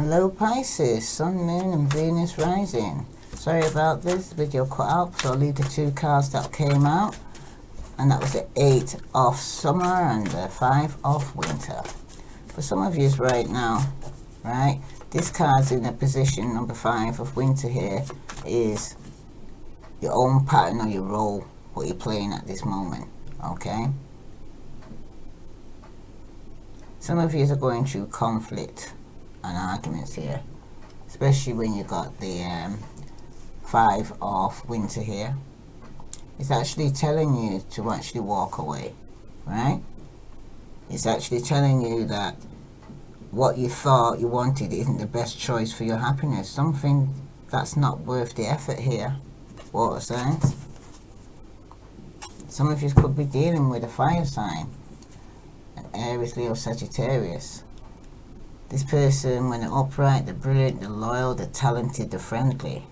Hello Pisces, Sun, Moon and Venus rising. Sorry about this video cut out, so I'll leave the two cards that came out. And that was the 8 of summer and the 5 of winter. For some of you right now, right, this card's in a position, number 5 of winter here, is your own pattern or your role, what you're playing at this moment, okay? Some of you are going through conflict and arguments here, especially when you got the 5 of winter here. It's actually telling you to actually walk away, right? It's actually telling you that what you thought you wanted isn't the best choice for your happiness. Something that's not worth the effort here, water signs. Some of you could be dealing with a fire sign, an Aries, Leo, Sagittarius. This person, when they're upright, they're brilliant, they're loyal, they're talented, they're friendly.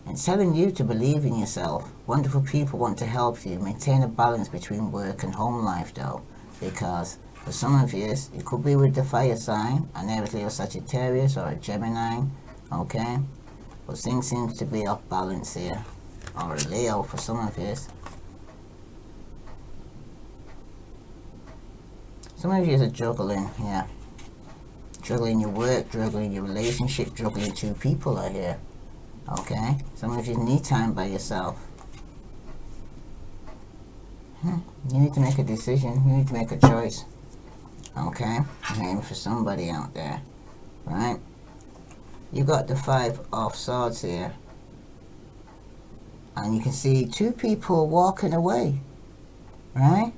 And it's telling you to believe in yourself. Wonderful people want to help you. Maintain a balance between work and home life though. Because for some of you, it could be with the fire sign, an Aries, Leo, Sagittarius or a Gemini, okay? But things seems to be off balance here. Or a Leo for some of you. Some of you are juggling here. Juggling your work, juggling your relationship, juggling two people are here. Okay? Some of you need time by yourself. You need to make a decision. You need to make a choice. Okay? I'm aiming for somebody out there. Right? You got the 5 of swords here. And you can see two people walking away. Right?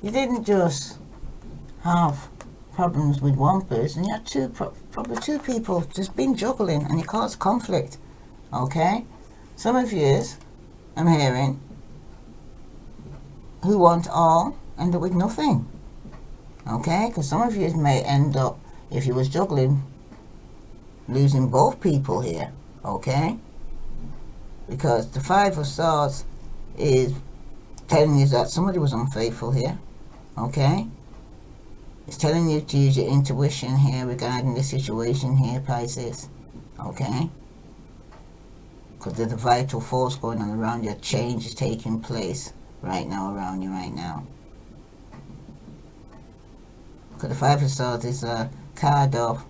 You didn't just have problems with one person, you had probably two people just been juggling and it caused conflict. Okay? Some of you, I'm hearing, who want all, end up with nothing. Okay? Because some of you may end up, if you was juggling, losing both people here. Okay? Because the 5 of swords is telling you that somebody was unfaithful here. Okay? It's telling you to use your intuition here regarding the situation here, Pisces. Okay? Because there's a vital force going on around you. Change is taking place right now around you right now. Because the 5 of swords is a card of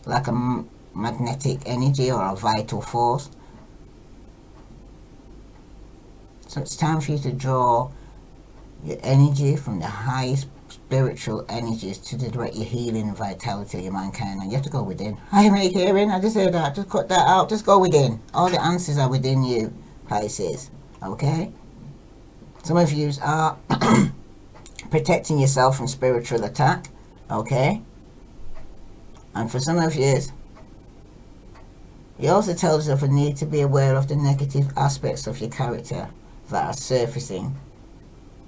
like a magnetic energy or a vital force. So it's time for you to draw your energy from the highest spiritual energies to direct your healing and vitality of your mankind. And you have to go within. I make hearing, I just heard that. Just cut that out. Just go within. All the answers are within you, Pisces. Okay? Some of you are protecting yourself from spiritual attack. Okay? And for some of you, it also tells us that we need to be aware of the negative aspects of your character that are surfacing.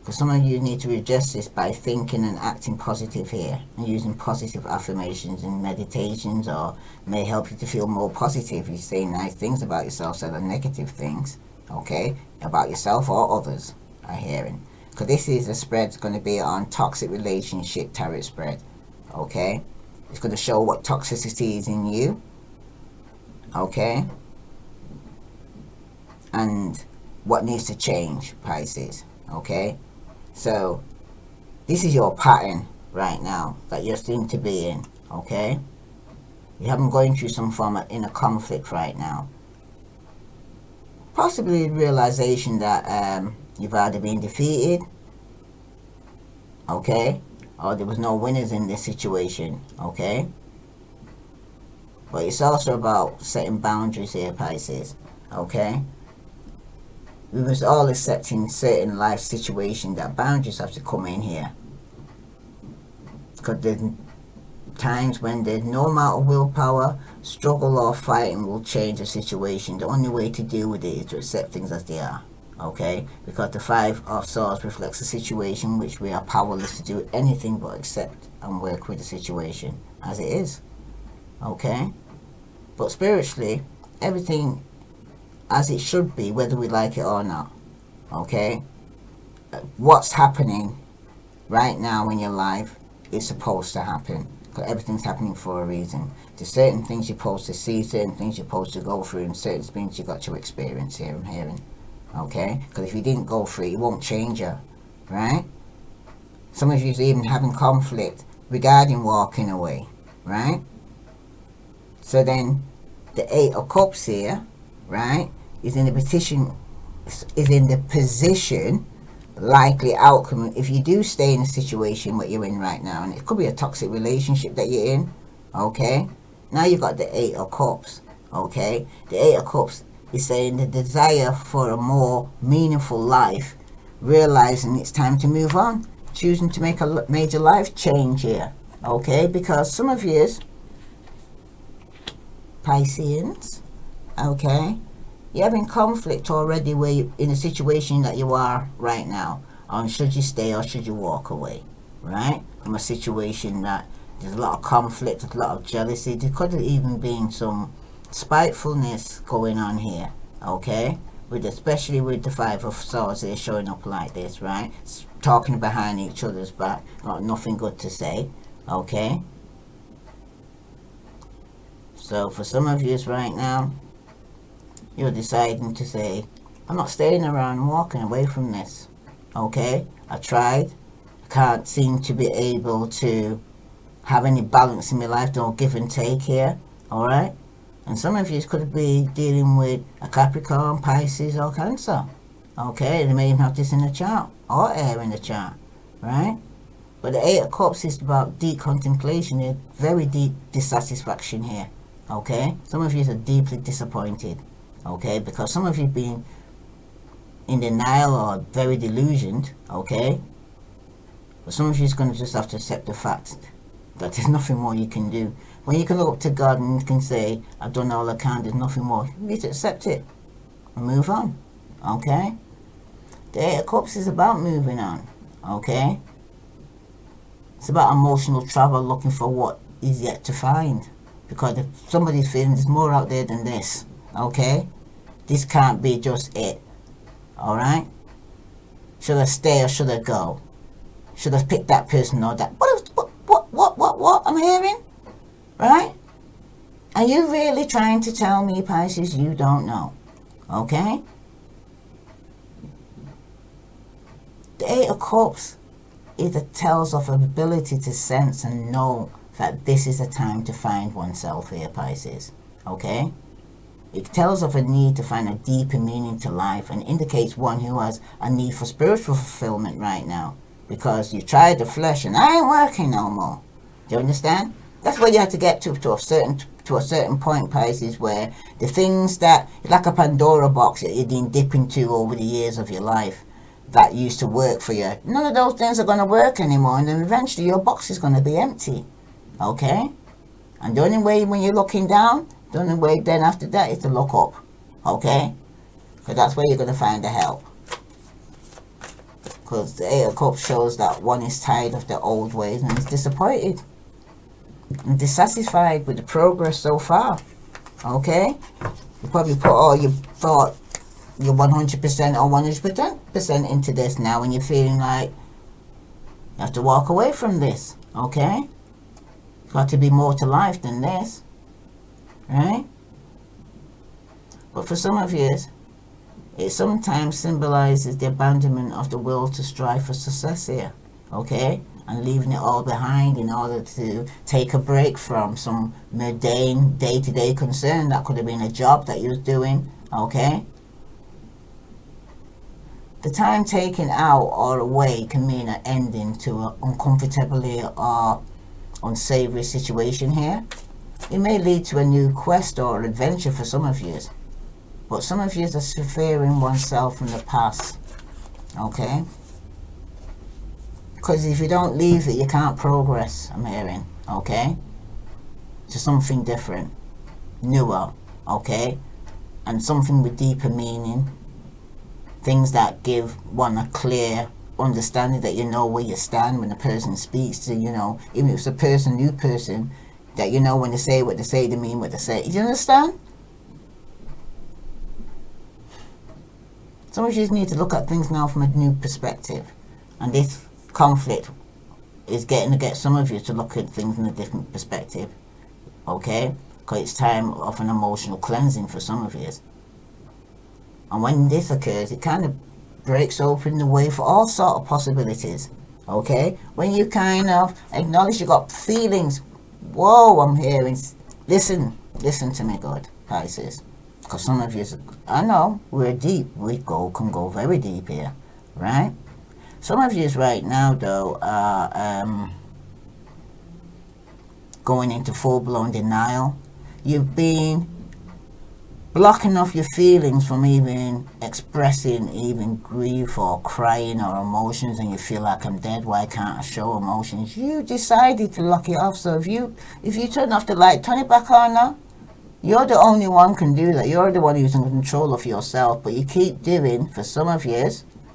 Because some of you need to adjust this by thinking and acting positive here and using positive affirmations and meditations, or may help you to feel more positive. You say nice things about yourself instead of negative things, okay, about yourself or others are hearing. Because this is a spread going to be on toxic relationship tarot spread, okay? It's going to show what toxicity is in you, okay, and what needs to change, Pisces, okay? So, this is your pattern right now that you seem to be in, okay? You haven't going through some form of inner conflict right now. Possibly the realization that you've either been defeated, okay? Or there was no winners in this situation, okay? But it's also about setting boundaries here, Pisces, okay? We was all accepting certain life situations that boundaries have to come in here. Because there's times when there's no amount of willpower, struggle or fighting will change the situation. The only way to deal with it is to accept things as they are. Okay? Because the 5 of swords reflects a situation which we are powerless to do anything but accept and work with the situation as it is. Okay? But spiritually, everything as it should be, whether we like it or not. Okay? What's happening right now in your life is supposed to happen. Because everything's happening for a reason. There's certain things you're supposed to see, certain things you're supposed to go through, and certain things you've got to experience here, I'm hearing. Okay? Because if you didn't go through it, it won't change you. Right? Some of you are even having conflict regarding walking away. Right? So then, the Eight of Cups here, right, is in the position, likely outcome, if you do stay in a situation what you're in right now, and it could be a toxic relationship that you're in, okay? Now you've got the Eight of Cups, okay? The Eight of Cups is saying the desire for a more meaningful life, realizing it's time to move on, choosing to make a major life change here, okay? Because some of you Pisceans, okay, you're having conflict already where you're in a situation that you are right now on should you stay or should you walk away, right, from a situation that there's a lot of conflict, a lot of jealousy. There could have even been some spitefulness going on here, okay, with especially with the Five of Swords here showing up like this, right, talking behind each other's back, got nothing good to say, okay. So for some of you right now, you're deciding to say, I'm not staying around and walking away from this. Okay? I tried. I can't seem to be able to have any balance in my life, no give and take here. Alright? And some of you could be dealing with a Capricorn, Pisces or Cancer. Okay? They may even have this in the chart. Or air in the chart. Right? But the Eight of Cups is about deep contemplation, a very deep dissatisfaction here. Okay, some of you are deeply disappointed, okay, because some of you have been in denial or very delusioned, okay, but some of you is going to just have to accept the fact that there's nothing more you can do. When you can look up to God and you can say, I've done all I can, there's nothing more, you need to accept it and move on, okay. The Eight of Cups is about moving on, okay. It's about emotional travel, looking for what is yet to find. Because if somebody's feeling there's more out there than this, okay? This can't be just it, alright? Should I stay or should I go? Should I pick that person or that? What I'm hearing? Right? Are you really trying to tell me, Pisces, you don't know? Okay? The Eight of Cups is a tells of ability to sense and know that this is a time to find oneself here, Pisces, okay? It tells of a need to find a deeper meaning to life and indicates one who has a need for spiritual fulfillment right now because you tried the flesh and I ain't working no more. Do you understand? That's where you have to get to a certain point, Pisces, where the things that, like a Pandora box that you've been dipping to over the years of your life that used to work for you, none of those things are going to work anymore, and then eventually your box is going to be empty. Okay? And the only way when you're looking down, the only way then after that is to look up. Okay? Because that's where you're going to find the help. Because the Eight of Cups shows that one is tired of the old ways and is disappointed and dissatisfied with the progress so far. Okay? You probably put all you thought you're 100% or 100% into this now and you're feeling like you have to walk away from this. Okay? Got to be more to life than this, right? But for some of you, it sometimes symbolizes the abandonment of the will to strive for success here, okay? And leaving it all behind in order to take a break from some mundane day-to-day concern. That could have been a job that you was doing, okay? The time taken out or away can mean an ending to an uncomfortably or unsavory situation here. It may lead to a new quest or adventure for some of you, but some of you are severing oneself from the past, okay? Because if you don't leave it, you can't progress, I'm hearing, okay? To something different, newer, okay? And something with deeper meaning, things that give one a clear understanding that you know where you stand when a person speaks to, you know, even if it's a person, new person, that you know when they say what they say, they mean what they say. You understand? Some of you need to look at things now from a new perspective. And this conflict is getting to get some of you to look at things in a different perspective, okay? Because it's time of an emotional cleansing for some of you. And when this occurs, it kind of breaks open the way for all sort of possibilities, okay? When you kind of acknowledge you got feelings, whoa, I'm hearing, listen to me, good, Pisces. Because some of you, I know, we're deep, can go very deep here, right? Some of you right now, though, are going into full-blown denial. You've been blocking off your feelings from even expressing even grief or crying or emotions, and you feel like, I'm dead, why can't I show emotions? You decided to lock it off. So if you turn off the light, turn it back on now. You're the only one can do that. You're the one who's in control of yourself. But you keep doing, for some of you,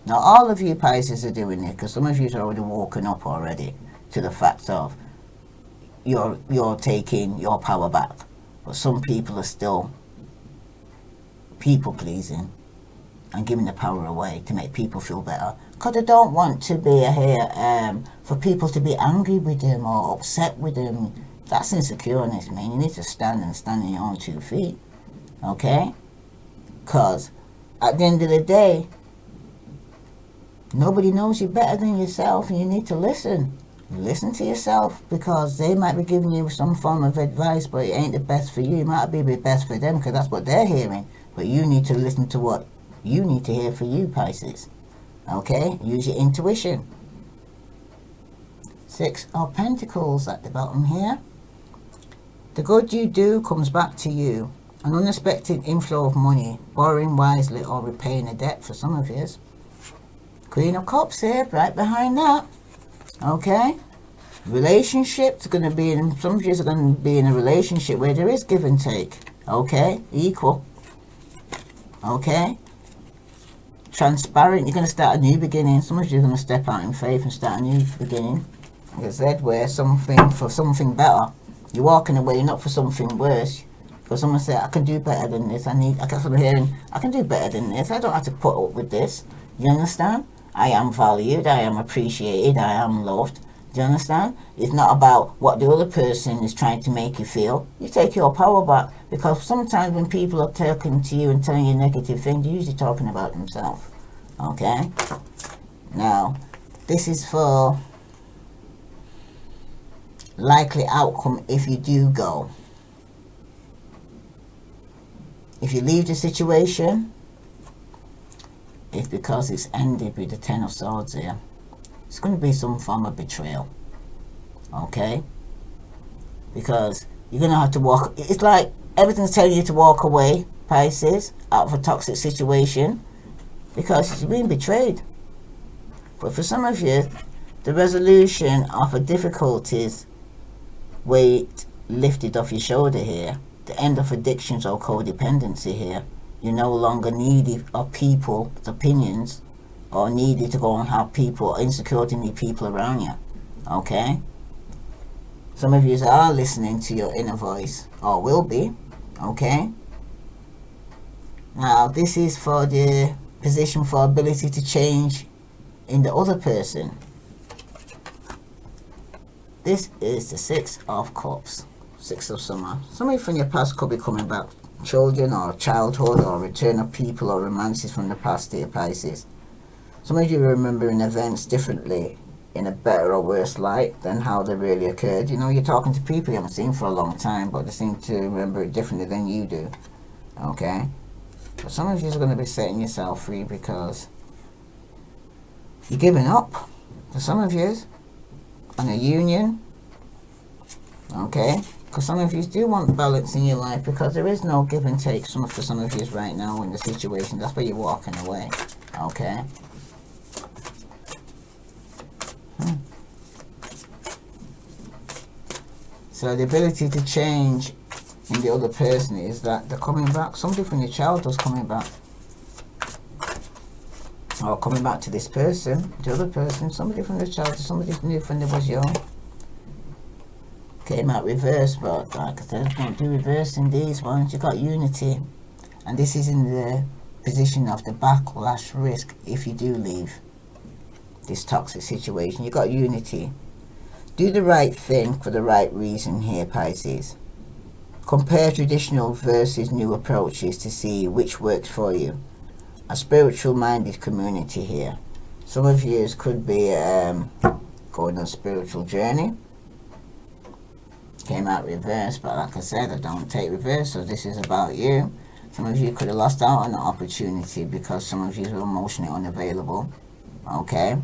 not all of you Pisces are doing it, because some of you are already woken up already to the fact of you're taking your power back. But some people are still people pleasing and giving the power away to make people feel better, because they don't want to be here for people to be angry with them or upset with them. That's insecureness, man. You need to stand on your own 2 feet, okay? Because at the end of the day, nobody knows you better than yourself, and you need to listen. Listen to yourself, because they might be giving you some form of advice, but it ain't the best for you. It might be the best for them, because that's what they're hearing. But you need to listen to what you need to hear for you, Pisces. Okay? Use your intuition. 6 of Pentacles at the bottom here. The good you do comes back to you. An unexpected inflow of money, borrowing wisely or repaying a debt for some of you. Queen of Cups here, right behind that. Okay? Relationships are going to be in, some of you are going to be in a relationship where there is give and take. Okay? Equal. Okay? Transparent, you're going to start a new beginning. Some of you are going to step out in faith and start a new beginning. Like I said, where something for something better. You're walking away not for something worse. Because someone said, I can do better than this. I guess I'm hearing, I can do better than this. I don't have to put up with this. You understand? I am valued, I am appreciated, I am loved. Do you understand? It's not about what the other person is trying to make you feel. You take your power back, because sometimes when people are talking to you and telling you negative things, they're usually talking about themselves. Okay? Now, this is for likely outcome if you do go. If you leave the situation, it's because it's ended with the 10 of Swords here. It's going to be some form of betrayal. Okay? Because you're going to have to walk. It's like everything's telling you to walk away, Pisces, out of a toxic situation, because you're being betrayed. But for some of you, the resolution of a difficulties, weight lifted off your shoulder here. The end of addictions or codependency here. You're no longer needy of people's opinions, or needed to go and have people, insecure to meet people around you. Okay? Some of you are listening to your inner voice, or will be. Okay? Now, this is for the position for ability to change in the other person. This is the 6 of Cups. 6 of Summer. Somebody from your past could be coming back. Children or childhood or return of people or romances from the past here, Pisces. Some of you are remembering events differently, in a better or worse light than how they really occurred. You know, you're talking to people you haven't seen for a long time, but they seem to remember it differently than you do. Okay? But some of you are going to be setting yourself free because you're giving up. For some of you, on a union. Okay? Because some of you do want balance in your life, because there is no give and take for some of you right now in the situation. That's why you're walking away. Okay? So the ability to change in the other person is that they're coming back. Somebody from your childhood's coming back. Or coming back to this person, the other person, somebody from the childhood, somebody new when they was young. Came out reverse, but like I said, don't do reverse in these ones. You got unity, and this is in the position of the backlash risk if you do leave this toxic situation. You got unity. Do the right thing for the right reason here, Pisces. Compare traditional versus new approaches to see which works for you. A spiritual-minded community here. Some of you could be going on a spiritual journey. Came out reverse, but like I said, I don't take reverse, so this is about you. Some of you could have lost out on the opportunity because some of you are emotionally unavailable. Okay?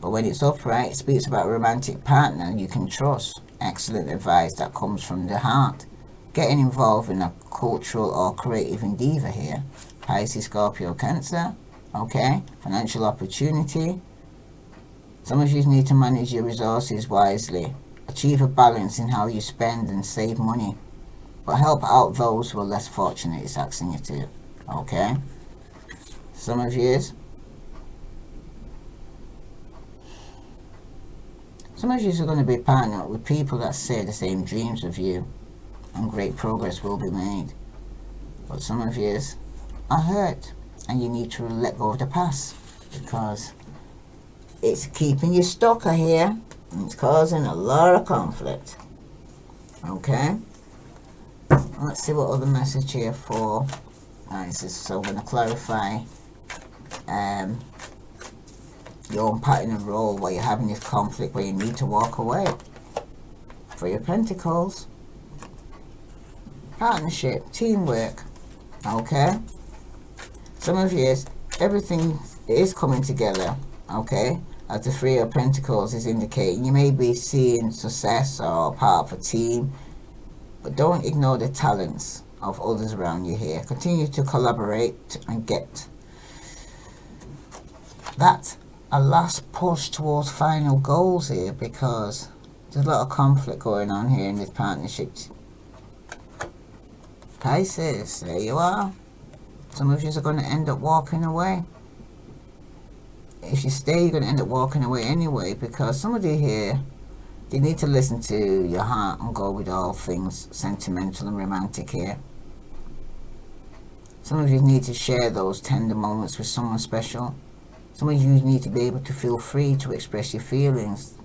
But when it's upright, it speaks about a romantic partner you can trust. Excellent advice that comes from the heart. Getting involved in a cultural or creative endeavor here. Pisces, Scorpio, Cancer. Okay? Financial opportunity. Some of you need to manage your resources wisely. Achieve a balance in how you spend and save money. But help out those who are less fortunate, it's asking you to. Okay? Some of you are going to be partnered with people that share the same dreams of you, and great progress will be made. But some of you are hurt, and you need to let go of the past, because it's keeping you stuck here, and it's causing a lot of conflict. Okay? Let's see what other message here for Pisces. So I'm going to clarify your own pattern and role where you're having this conflict, where you need to walk away. For your Pentacles, partnership, teamwork. Okay? Some of you, everything is coming together. Okay? As the Three of Pentacles is indicating, you may be seeing success or part of a team, but don't ignore the talents of others around you here. Continue to collaborate and get that a last push towards final goals here, because there's a lot of conflict going on here in this partnership. Pisces, there you are. Some of you are going to end up walking away. If you stay, you're going to end up walking away anyway, because some of you here, you need to listen to your heart and go with all things sentimental and romantic here. Some of you need to share those tender moments with someone special. Some of you need to be able to feel free to express your feelings.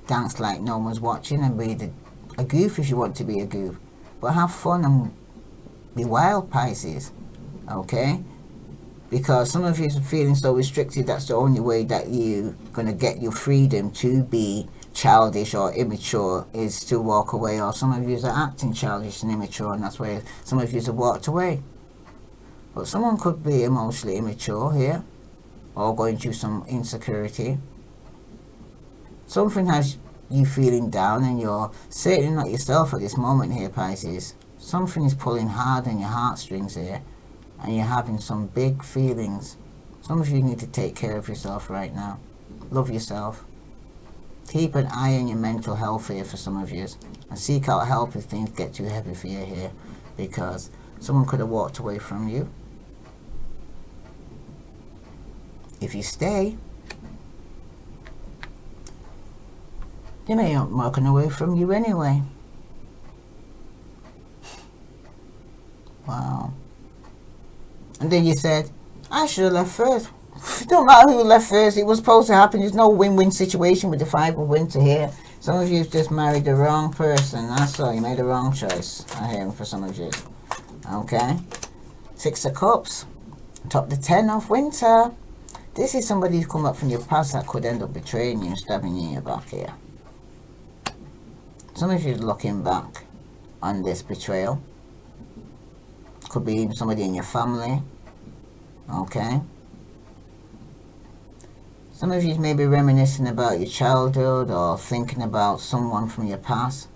Dance like no one's watching and be a goof if you want to be a goof. But have fun and be wild, Pisces. Okay? Because some of you are feeling so restricted, that's the only way that you're going to get your freedom to be childish or immature, is to walk away. Or some of you are acting childish and immature, and that's where some of you have walked away. But someone could be emotionally immature here, or going through some insecurity. Something has you feeling down, and you're certainly not yourself at this moment here, Pisces. Something is pulling hard on your heartstrings here, and you're having some big feelings. Some of you need to take care of yourself right now. Love yourself. Keep an eye on your mental health here for some of you, and seek out help if things get too heavy for you here, because someone could have walked away from you. If you stay, they may end up walking away from you anyway. Wow. And then you said, I should have left first. It don't matter who left first. It was supposed to happen. There's no win-win situation with the Five of Winter here. Some of you just married the wrong person. That's all. You made the wrong choice. I hear for some of you. Okay. Six of Cups. Top the 10 of Winter. This is somebody who's come up from your past that could end up betraying you and stabbing you in your back here. Some of you are looking back on this betrayal. Could be even somebody in your family. Okay. Some of you may be reminiscing about your childhood or thinking about someone from your past.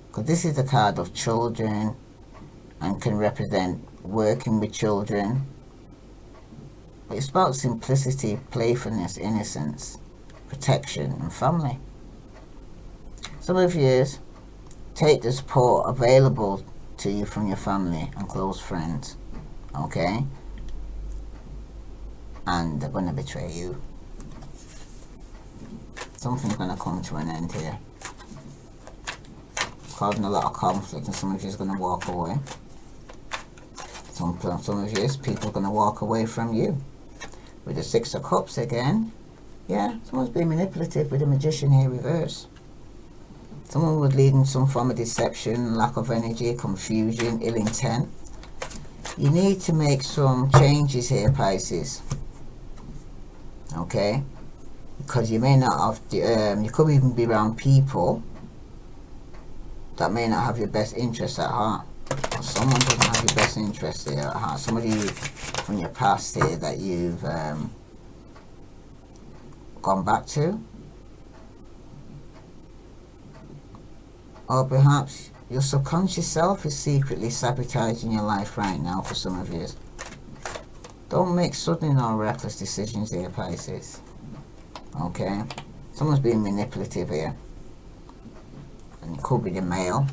Because this is the card of children and can represent working with children. But it's about simplicity, playfulness, innocence, protection, and family. Some of you take the support available to you from your family and close friends. Okay? And they're going to betray you. Something's going to come to an end here, causing a lot of conflict, and some of you is going to walk away. Some of you, people are going to walk away from you. With the Six of Cups again. Yeah, someone's being manipulative with the Magician here reverse. Someone would lead in some form of deception, lack of energy, confusion, ill intent. You need to make some changes here, Pisces. Okay? Because you may not have, you could even be around people that may not have your best interests at heart. Or someone doesn't have your best interests here at heart. Somebody from your past here that you've gone back to. Or perhaps your subconscious self is secretly sabotaging your life right now for some of you. Don't make sudden or reckless decisions here, Pisces. Okay? Someone's being manipulative here. And it could be the male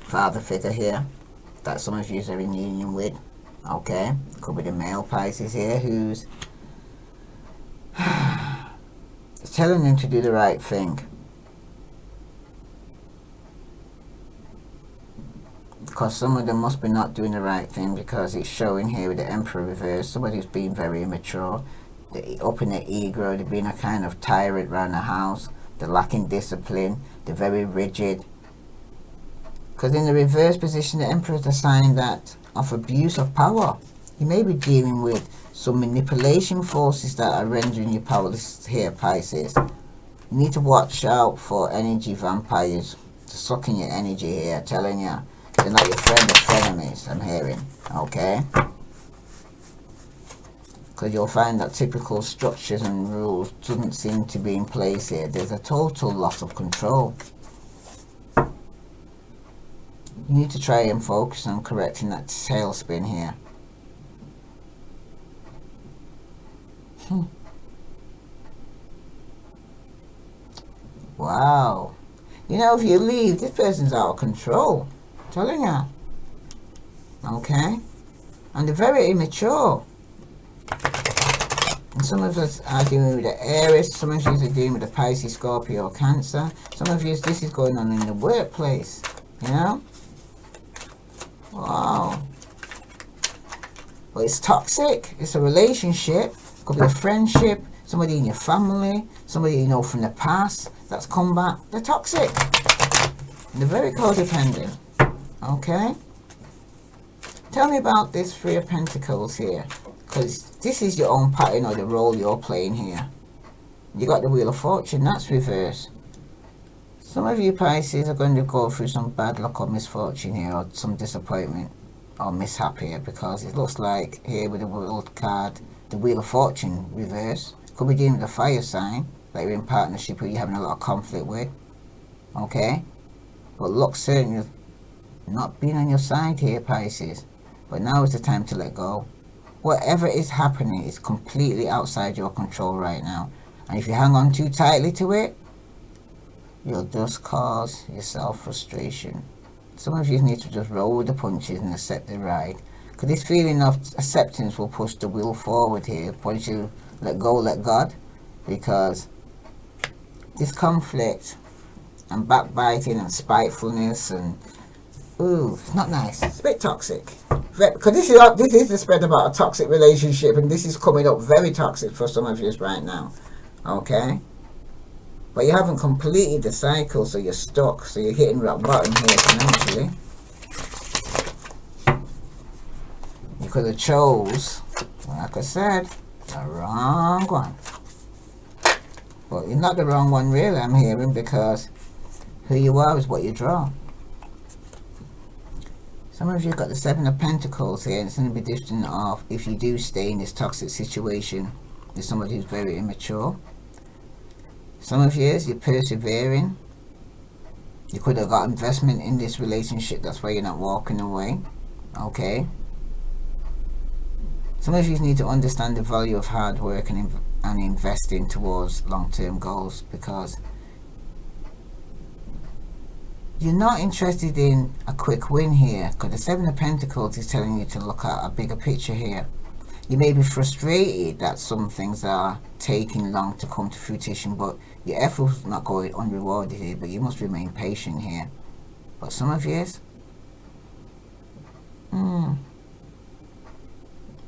father figure here that some of you are in union with. Okay? Could be the male Pisces here who's telling them to do the right thing. Because some of them must be not doing the right thing, because it's showing here with the Emperor reverse. Somebody who's being very immature. They're up in their ego. They're being a kind of tyrant around the house. They're lacking discipline. They're very rigid. Because in the reverse position, the Emperor is a sign that of abuse of power. You may be dealing with some manipulation forces that are rendering you powerless here, Pisces. You need to watch out for energy vampires sucking your energy here, telling you they're not your friend, they're frenemies, I'm hearing. Okay? Because you'll find that typical structures and rules doesn't seem to be in place here. There's a total loss of control. You need to try and focus on correcting that tailspin here. Wow. You know, if you leave, this person's out of control. I'm telling you. Okay? And they're very immature. And some of us are dealing with the Aries. Some of you are dealing with the Pisces, Scorpio, or Cancer. Some of you, this is going on in the workplace. You know? Wow. Well, it's toxic. It's a relationship. It could be a friendship. Somebody in your family. Somebody you know from the past that's come back. They're toxic. They're very codependent. Okay? Tell me about this Three of Pentacles here. Because this is your own pattern or the role you're playing here. You got the Wheel of Fortune. That's reverse. Some of you Pisces are going to go through some bad luck or misfortune here, or some disappointment or mishap here, because it looks like here with the World card, the Wheel of Fortune reverse. Could be dealing with a fire sign that you're in partnership with, you're having a lot of conflict with. Okay? But luck certainly not being on your side here, Pisces. But now is the time to let go. Whatever is happening is completely outside your control right now. And if you hang on too tightly to it, you'll just cause yourself frustration. Some of you need to just roll with the punches and accept the ride. Because this feeling of acceptance will push the wheel forward here. Once you let go, let God. Because this conflict and backbiting and spitefulness and ooh, it's not nice. It's a bit toxic. Because this is the spread about a toxic relationship, and this is coming up very toxic for some of you right now. Okay? But you haven't completed the cycle, so you're stuck. So you're hitting rock bottom here financially. You could have chose, like I said, the wrong one. But you're not the wrong one really, I'm hearing, because who you are is what you draw. Some of you got the Seven of Pentacles here, and it's going to be different off if you do stay in this toxic situation with somebody who's very immature. Some of you, you're persevering. You could have got investment in this relationship, that's why you're not walking away. Okay? Some of you need to understand the value of hard work and investing towards long-term goals, because you're not interested in a quick win here, because the Seven of Pentacles is telling you to look at a bigger picture here. You may be frustrated that some things are taking long to come to fruition, but your effort's not going unrewarded here, but you must remain patient here. But some of you,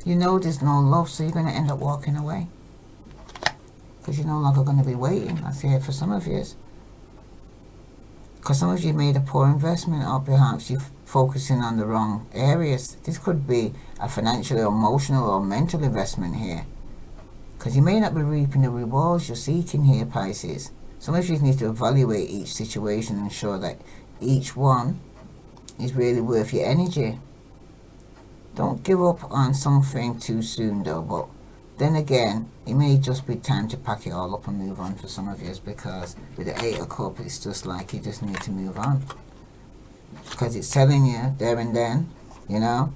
you know there's no love, so you're going to end up walking away. Because you're no longer going to be waiting. That's here for some of you. Because some of you made a poor investment, or perhaps you're focusing on the wrong areas. This could be a financial, emotional, or mental investment here. Because you may not be reaping the rewards you're seeking here, Pisces. Some of you need to evaluate each situation and ensure that each one is really worth your energy. Don't give up on something too soon though, but then again, it may just be time to pack it all up and move on for some of you, because with the 8 of Cups, it's just like you just need to move on. Because it's telling you there and then, you know,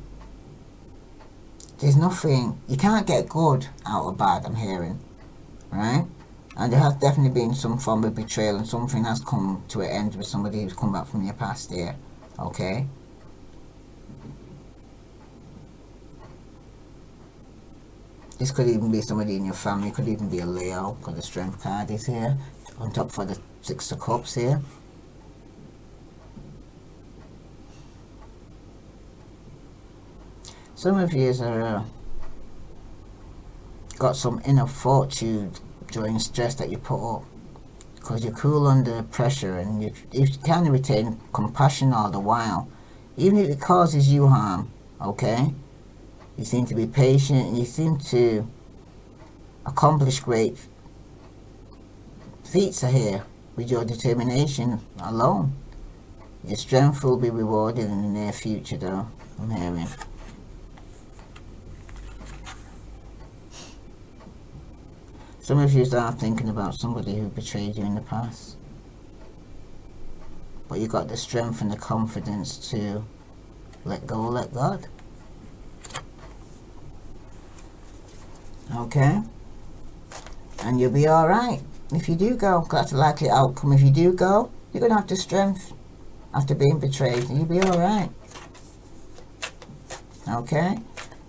there's nothing, you can't get good out of bad, I'm hearing, right? And there has definitely been some form of betrayal, and something has come to an end with somebody who's come back from your past here, okay? This could even be somebody in your family, could even be a Leo, because the Strength card is here, on top for the 6 of Cups here. Some of you are got some inner fortitude during stress that you put up, because you're cool under pressure, and you kind of retain compassion all the while, even if it causes you harm, okay? You seem to be patient, and you seem to accomplish great feats here with your determination alone. Your strength will be rewarded in the near future though, I'm hearing. Some of you are thinking about somebody who betrayed you in the past, but you got the strength and the confidence to let go, let God. Okay? And you'll be alright if you do go. That's a likely outcome. If you do go, you're going to have the strength after being betrayed, and you'll be alright. Okay?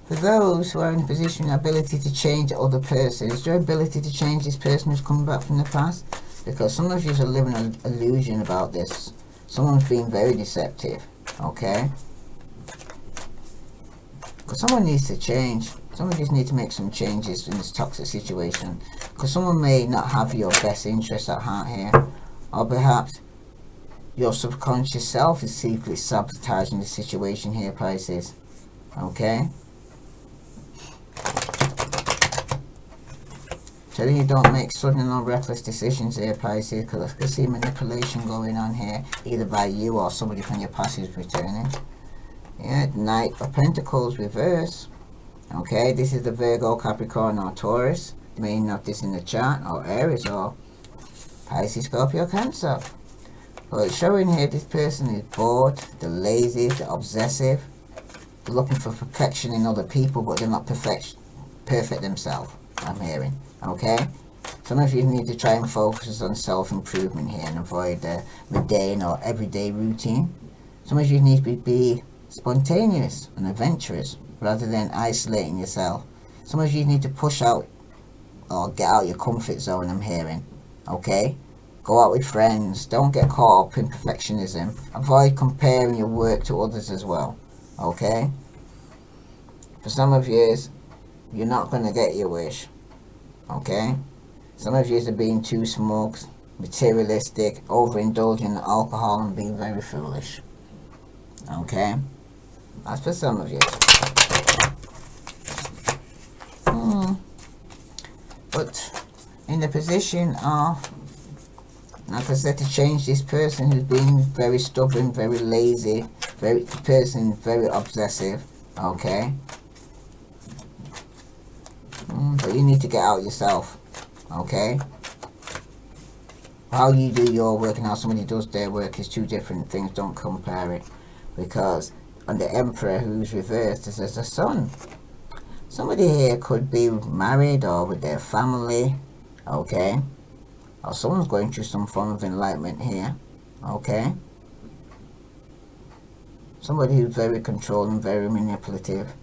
For those who are in a position, the ability to change the other person, is there ability to change this person who's coming back from the past? Because some of you are living an illusion about this. Someone's being very deceptive. Okay? Because someone needs to change. Some of you need to make some changes in this toxic situation, because someone may not have your best interests at heart here, or perhaps your subconscious self is secretly sabotaging the situation here, Pisces. Okay? Telling you don't make sudden or reckless decisions here, Pisces, because I can see manipulation going on here, either by you or somebody from your past who's returning. Yeah, Knight of Pentacles reverse. Okay, this is the Virgo, Capricorn, or Taurus. You may note this in the chart, or Aries, or Pisces, Scorpio, Cancer. Well, it's showing here this person is bored, they're lazy, they're obsessive. They're looking for perfection in other people, but they're not perfect themselves, I'm hearing. Okay? Some of you need to try and focus on self-improvement here and avoid the mundane or everyday routine. Some of you need to be spontaneous and adventurous, rather than isolating yourself. Some of you need to push out or get out your comfort zone, I'm hearing. Okay? Go out with friends. Don't get caught up in perfectionism. Avoid comparing your work to others as well. Okay? For some of you, you're not going to get your wish. Okay? Some of you are being too smoked, materialistic, overindulging in alcohol, and being very foolish. Okay? That's for some of you. But in the position of, like I said, to change this person who's been very stubborn, very lazy, very obsessive, okay? But you need to get out yourself, okay? How you do your work and how somebody does their work is two different things. Don't compare it, because on the Emperor, who's reversed, there's a Sun. Somebody here could be married or with their family, okay? Or someone's going through some form of enlightenment here, okay? Somebody who's very controlling, very manipulative.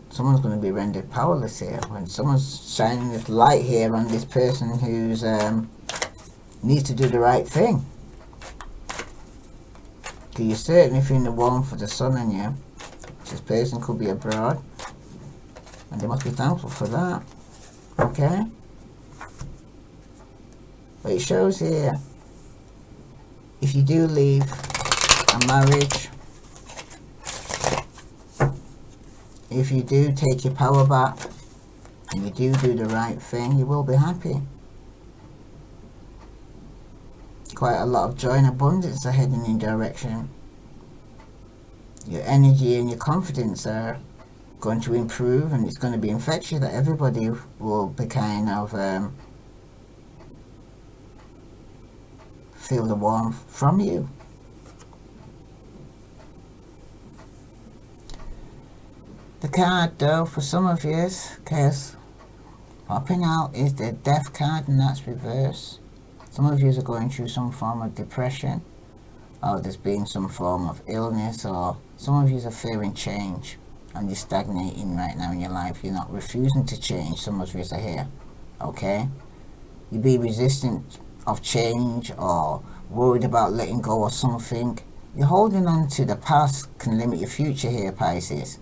Someone's going to be rendered powerless here. When someone's shining this light here on this person who's needs to do the right thing. Because you're certainly feeling the warmth of the sun in you. This person could be abroad, and they must be thankful for that. Okay? But it shows here if you do leave a marriage, if you do take your power back, and you do the right thing, you will be happy. Quite a lot of joy and abundance are heading in your direction. Your energy and your confidence are going to improve, and it's going to be infectious that everybody will be kind of feel the warmth from you. The card though for some of you, because popping out is the Death card, and that's reverse. Some of you are going through some form of depression, or there's been some form of illness, or some of you are fearing change and you're stagnating right now in your life. You're not refusing to change. Some of you are here, okay? You be resistant of change or worried about letting go of something. You're holding on to the past can limit your future here, Pisces.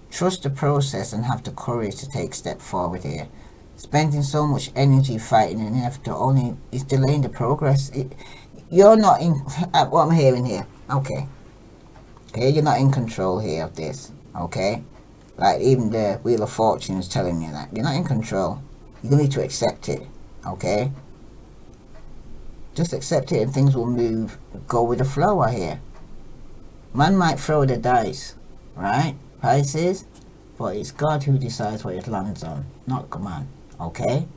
Trust the process and have the courage to take a step forward here. Spending so much energy fighting and effort only is delaying the progress. You're not in what I'm hearing here. Okay, you're not in control here of this. Okay, like even the Wheel of Fortune is telling you that you're not in control. You need to accept it. Okay, just accept it and things will move. Go with the flow. I hear. Man might throw the dice, right, Pisces, but it's God who decides what it lands on, not man. Okay,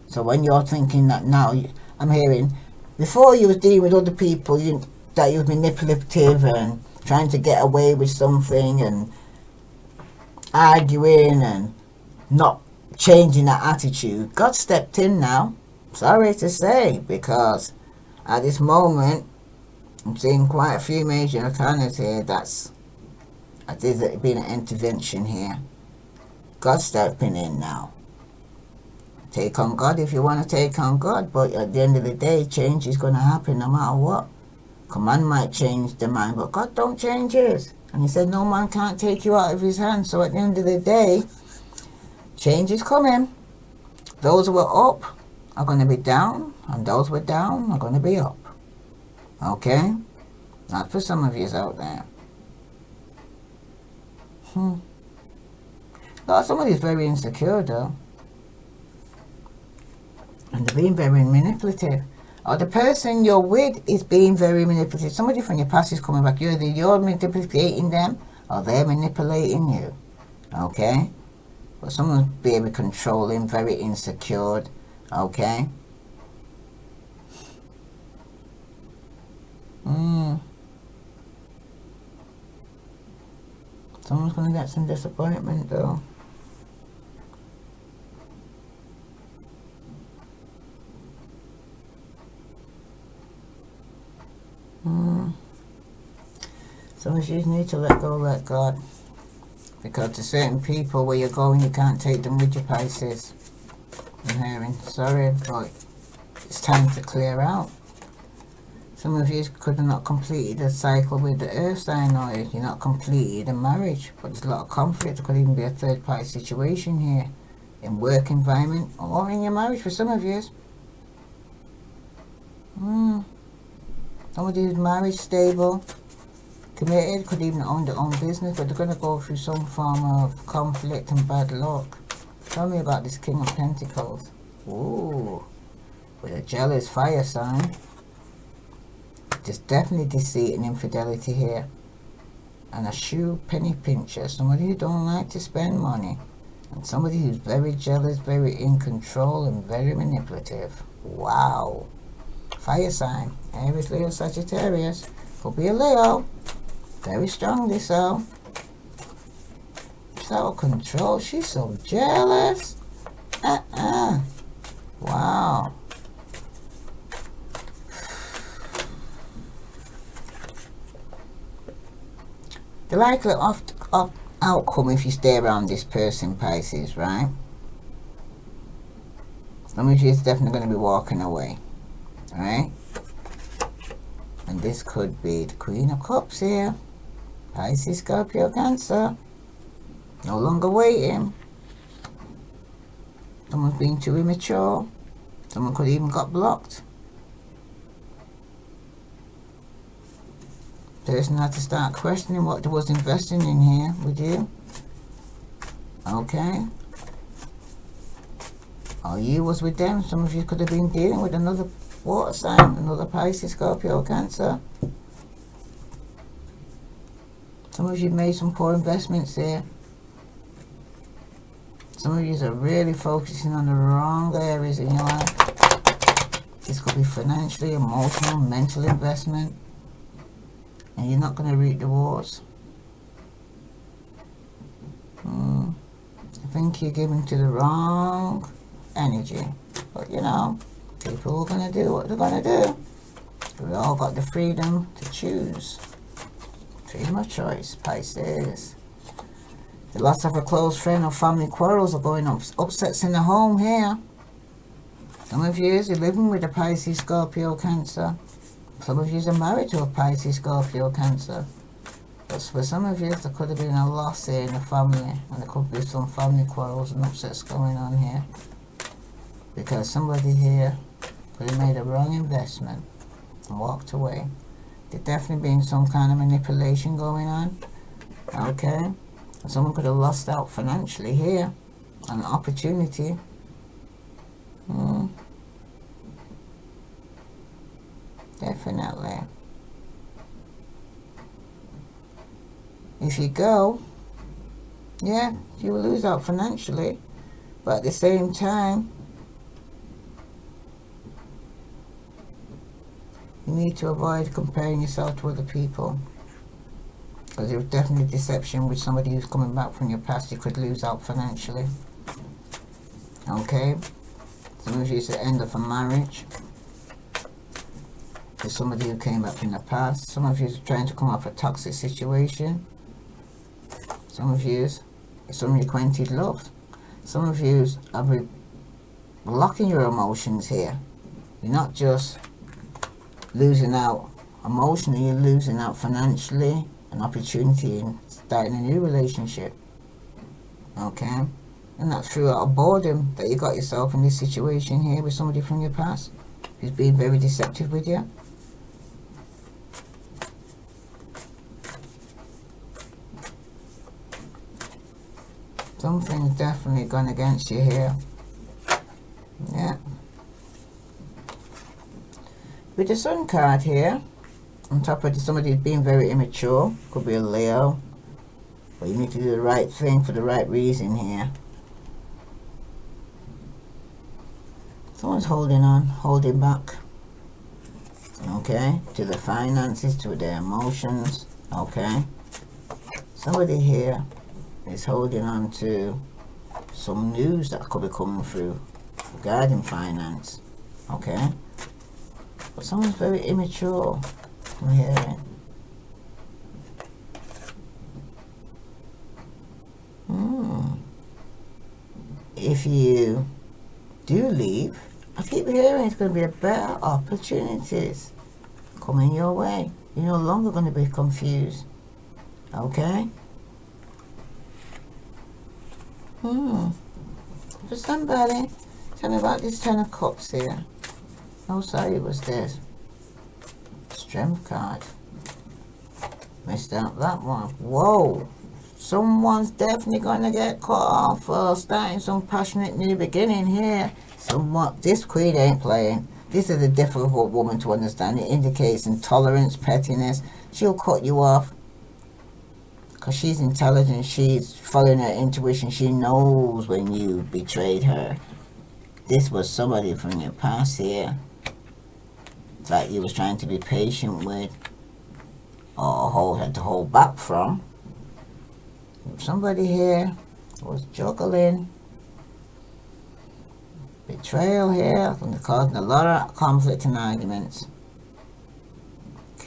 so when you're thinking that now, I'm hearing before you was dealing with other people, that you was manipulative and trying to get away with something and arguing and not changing that attitude. God stepped in now, sorry to say, because at this moment I'm seeing quite a few major arcanas here. There's been an intervention here. God stepping in now. Take on God if you want to take on God, but at the end of the day, change is going to happen no matter what. Man might change the mind, but God don't change his. And he said no man can't take you out of his hand. So at the end of the day, change is coming. Those who are up are going to be down, and those who are down are going to be up. Okay? Not for some of you out there. Somebody's very insecure though. And they're being very manipulative. Or the person you're with is being very manipulative. Somebody from your past is coming back. You're manipulating them, or they're manipulating you. Okay? But someone's very controlling, very insecure. Okay? Someone's going to get some disappointment though. Some of you need to let go, let God. Because to certain people, where you're going, you can't take them with you, Pisces. I'm hearing. Sorry, but it's time to clear out. Some of you could have not completed a cycle with the earth sign, or you're not completed a marriage. But there's a lot of conflict. It could even be a third party situation here. In work environment, or in your marriage for some of you. Somebody who's married, stable, committed, could even own their own business, but they're going to go through some form of conflict and bad luck. Tell me about this King of Pentacles. Ooh, with a jealous fire sign. There's definitely deceit and infidelity here. And a shoe penny pincher, somebody who don't like to spend money. And somebody who's very jealous, very in control, and very manipulative. Wow. Fire sign. Aries, Leo, Sagittarius. Could be a Leo. Very strongly so. So control. She's so jealous. Wow. The likely outcome if you stay around this person, Pisces, right? Some of you is definitely going to be walking away. Alright? And this could be the Queen of Cups here. Pisces, Scorpio, Cancer. No longer waiting. Someone's being too immature. Someone could even got blocked. person had to start questioning what they was investing in here with you. Okay. Or you was with them. Some of you could have been dealing with another water sign, another Pisces, Scorpio, Cancer. Some of you made some poor investments here. Some of you are really focusing on the wrong areas in your life. This could be financially, emotional, mental investment. And you're not going to reap the rewards. I think you're giving to the wrong energy. But you know, people are going to do what they're going to do. We all got the freedom to choose. Freedom of choice, Pisces. The loss of a close friend or family quarrels are going up. Upsets in the home here. Some of you are living with a Pisces, Scorpio, Cancer. Some of you are married to a Pisces, Scorpio, Cancer. But for some of you, there could have been a loss here in the family. And there could be some family quarrels and upsets going on here. Because somebody here could have made a wrong investment and walked away. There's definitely been some kind of manipulation going on. Okay. And someone could have lost out financially here. An opportunity. Definitely. If you go, yeah, you will lose out financially. But at the same time, you need to avoid comparing yourself to other people. Because there's definitely deception with somebody who's coming back from your past. You could lose out financially. Okay? Some of you is the end of a marriage. There's somebody who came back from the past. Some of you is trying to come off a toxic situation. Some of you is some unacquainted love. Some of you are blocking your emotions here. You're not just losing out emotionally, you're losing out financially, an opportunity in starting a new relationship. Okay? And that's through out of boredom that you got yourself in this situation here with somebody from your past who's been very deceptive with you. Something's definitely gone against you here. Yeah. With the Sun card here, on top of somebody who's being very immature, could be a Leo, but you need to do the right thing for the right reason here. Someone's holding on, holding back, okay, to the finances, to their emotions, okay. Somebody here is holding on to some news that could be coming through regarding finance, okay. But someone's very immature, I'm hearing. If you do leave, I keep hearing it's going to be a better opportunities coming your way. You're no longer going to be confused. Okay? For somebody, tell me about this 10 of Cups here. Oh, sorry, it was this. Strength card. Missed out that one. Whoa. Someone's definitely going to get caught off for starting some passionate new beginning here. Somewhat. This queen ain't playing. This is a difficult woman to understand. It indicates intolerance, pettiness. She'll cut you off. Because she's intelligent. She's following her intuition. She knows when you betrayed her. This was somebody from your past here that you was trying to be patient with or had to hold back from. Somebody here was juggling. Betrayal here, causing a lot of conflict and arguments.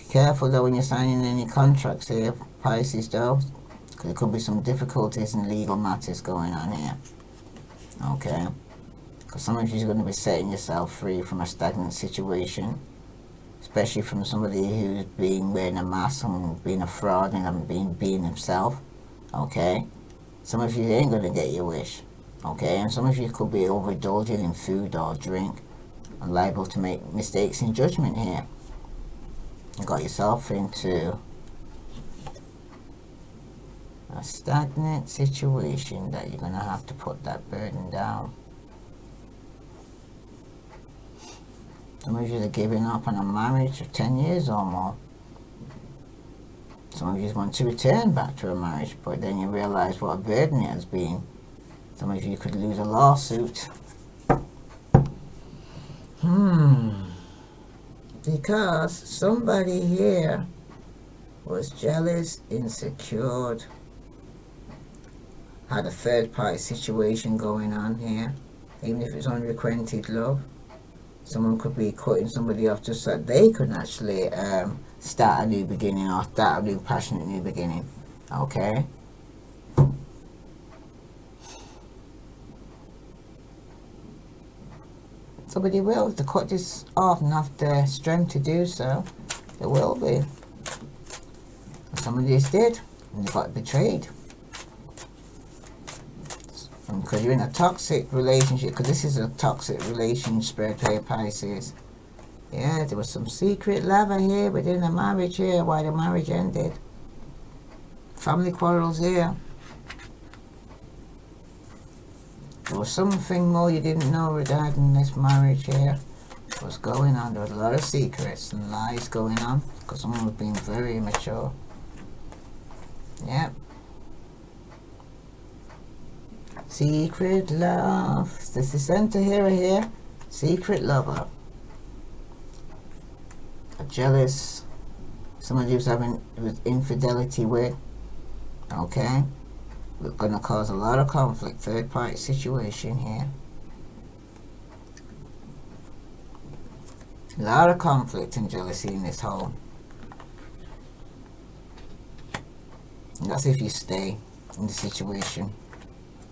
Careful though when you're signing any contracts here, Pisces though, because there could be some difficulties in legal matters going on here. Okay? Because some of you are going to be setting yourself free from a stagnant situation. Especially from somebody who's been wearing a mask and being a fraud and haven't been being himself. Okay? Some of you ain't going to get your wish. Okay? And some of you could be overindulging in food or drink and liable to make mistakes in judgment here. You got yourself into a stagnant situation that you're going to have to put that burden down. Some of you are giving up on a marriage for 10 years or more. Some of you want to return back to a marriage, but then you realize what a burden it has been. Some of you could lose a lawsuit. Because somebody here was jealous, insecure, had a third party situation going on here. Even if it's unrequited love, someone could be cutting somebody off just so they could actually start a new beginning or start a new passionate new beginning. Okay? Somebody will to cut this off and have the strength to do so. There will be. Some of these did, and they got betrayed. Because you're in a toxic relationship, because this is a toxic relationship spread here, Pisces. Yeah, there was some secret lava here within the marriage here, why the marriage ended. Family quarrels here. There was something more you didn't know regarding this marriage here. What's going on? There was a lot of secrets and lies going on, because someone was being very immature. Yep. Secret love. This is center here. Secret lover. A jealous. Somebody who's having with infidelity with. Okay. We're going to cause a lot of conflict. Third party situation here. A lot of conflict and jealousy in this home. And that's if you stay in the situation.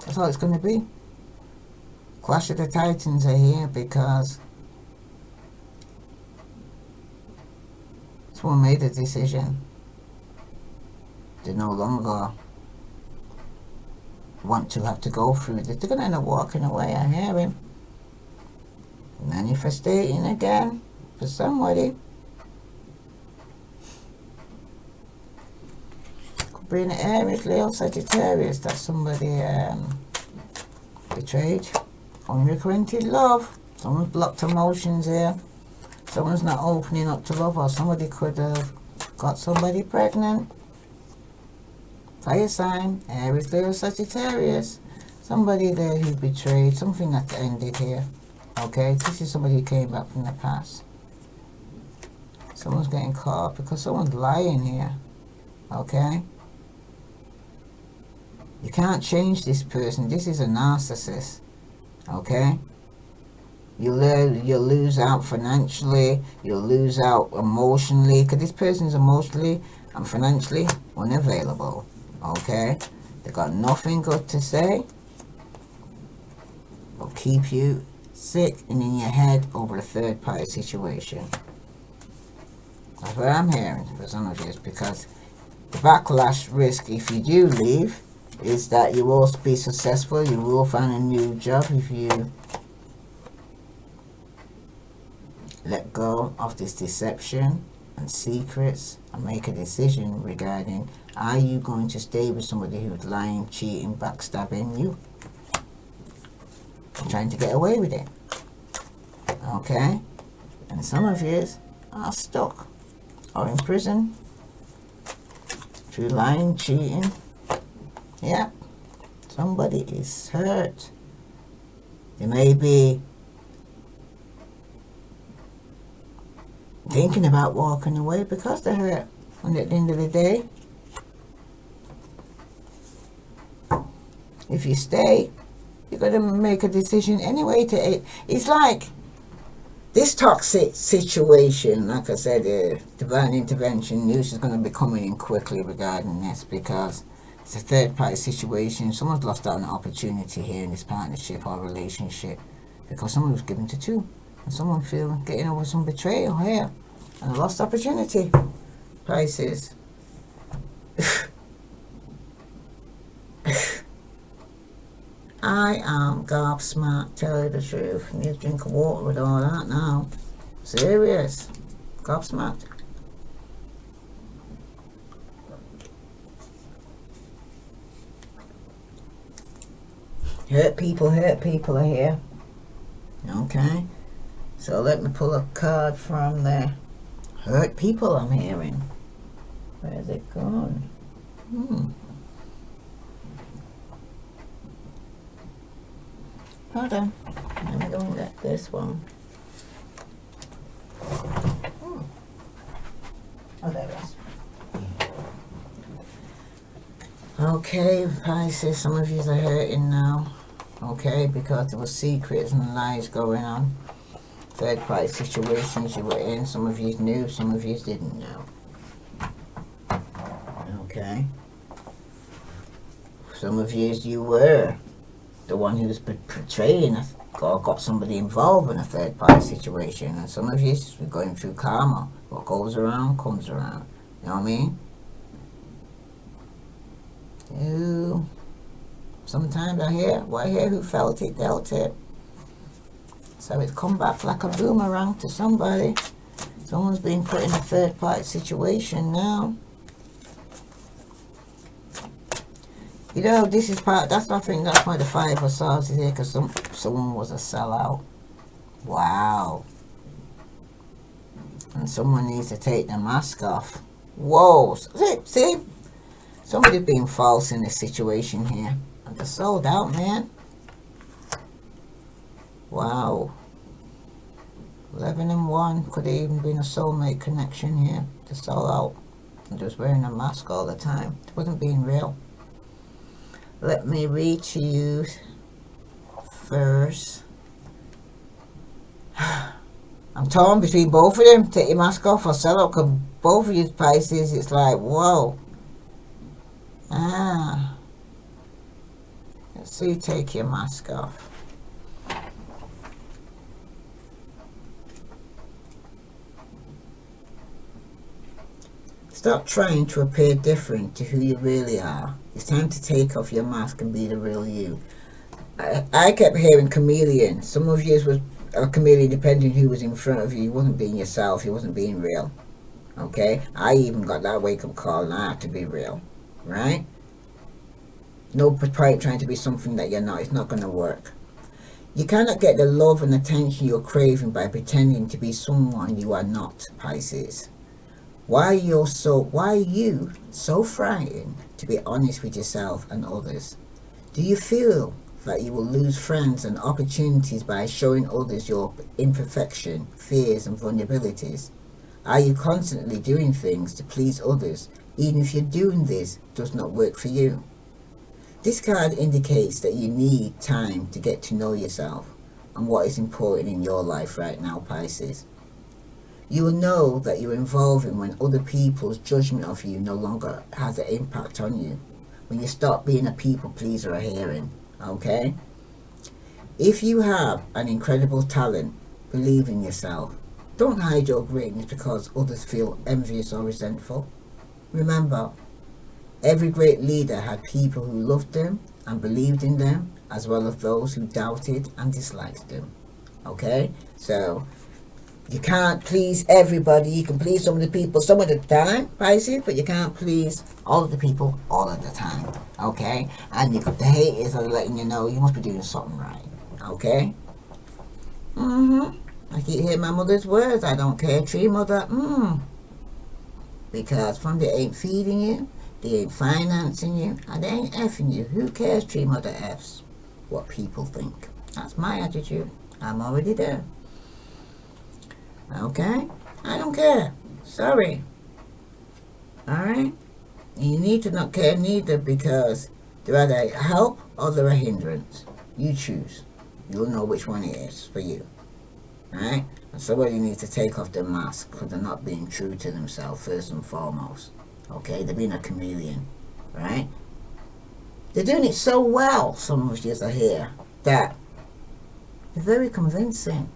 That's all it's going to be. Clash of the Titans are here because someone made a decision. They no longer want to have to go through this. They're going to end up walking away. I hear him. Manifesting again for somebody. Could be an Aries, Leo, Sagittarius. That's somebody betrayed. Unrequited love. Someone's blocked emotions here. Someone's not opening up to love, or somebody could have got somebody pregnant. Fire sign, Aries, Leo, Sagittarius. Somebody there who betrayed, something that ended here. Okay, this is somebody who came back from the past. Someone's getting caught because someone's lying here. Okay? You can't change this person. This is a narcissist. Okay? You'll lose out financially. You'll lose out emotionally. Because this person is emotionally and financially unavailable. Okay? They got nothing good to say. Will keep you sick and in your head over a third party situation. That's what I'm hearing for some of you. Because the backlash risk if you do leave is that you will be successful. You will find a new job if you let go of this deception and secrets and make a decision regarding, are you going to stay with somebody who's lying, cheating, backstabbing you, trying to get away with it? Okay? And some of you are stuck or in prison through lying, cheating. Yeah, somebody is hurt. They may be thinking about walking away because they're hurt. And at the end of the day, if you stay, you're going to make a decision anyway to. It's like this toxic situation, like I said, divine intervention news is going to be coming in quickly regarding this, because it's a third party situation. Someone's lost out on an opportunity here in this partnership or relationship because someone was given to two. And someone feeling getting over some betrayal here and a lost opportunity. Pisces. I am gobsmacked, tell you the truth. I need a drink of water with all that now. Serious. Gobsmacked. Hurt people are here. Okay. So let me pull a card from there. Hurt people I'm hearing. Where's it gone? Hold on. Let me go and get this one. Oh, there it is. Okay, Pisces, some of you are hurting now. Okay, because there were secrets and lies going on. Third party situations you were in. Some of you knew, some of you didn't know. Okay. Some of you were the one who was portraying or got somebody involved in a third party situation. And some of you are going through karma. What goes around comes around. You know what I mean? Sometimes I hear who felt it dealt it. So it's come back like a boomerang to somebody. Someone's been put in a third party situation now. You know, this is part, I think that's why the Five of Swords is here, because someone was a sellout. Wow. And someone needs to take the mask off. Whoa. See? Somebody's being false in this situation here. And they're sold out, man. Wow. 11 and 1. Could have even been a soulmate connection here. They're sold out. And just wearing a mask all the time. It wasn't being real. Let me read to you first. I'm torn between both of them. Take your mask off or sell out. Because both of you Pisces, it's like, whoa. Let's see, take your mask off. Stop trying to appear different to who you really are. It's time to take off your mask and be the real you. I kept hearing chameleon. Some of you was a chameleon depending who was in front of you. You wasn't being yourself. You wasn't being real. Okay? I even got that wake-up call and I have to be real. Right? No point trying to be something that you're not. It's not going to work. You cannot get the love and attention you're craving by pretending to be someone you are not, Pisces. Why are you so frightened to be honest with yourself and others? Do you feel that you will lose friends and opportunities by showing others your imperfection, fears and vulnerabilities? Are you constantly doing things to please others, even if you're doing this does not work for you? This card indicates that you need time to get to know yourself and what is important in your life right now, Pisces. You will know that you're involving when other people's judgment of you no longer has an impact on you. When you stop being a people pleaser or hearing, okay? If you have an incredible talent, believe in yourself. Don't hide your greatness because others feel envious or resentful. Remember, every great leader had people who loved them and believed in them, as well as those who doubted and disliked them. Okay? So, you can't please everybody. You can please some of the people some of the time, Pisces, but you can't please all of the people all of the time. Okay? And the haters are letting you know you must be doing something right. Okay? I keep hearing my mother's words. I don't care, tree mother. Because from they ain't feeding you, they ain't financing you, and they ain't effing you. Who cares, tree mother F's? What people think. That's my attitude. I'm already there. Okay? I don't care. Sorry. Alright? You need to not care neither because they're either a help or they're a hindrance. You choose. You'll know which one it is for you. Alright? And somebody needs to take off their mask because they're not being true to themselves first and foremost. Okay? They're being a chameleon. Right? They're doing it so well, some of you are here, that they're very convincing.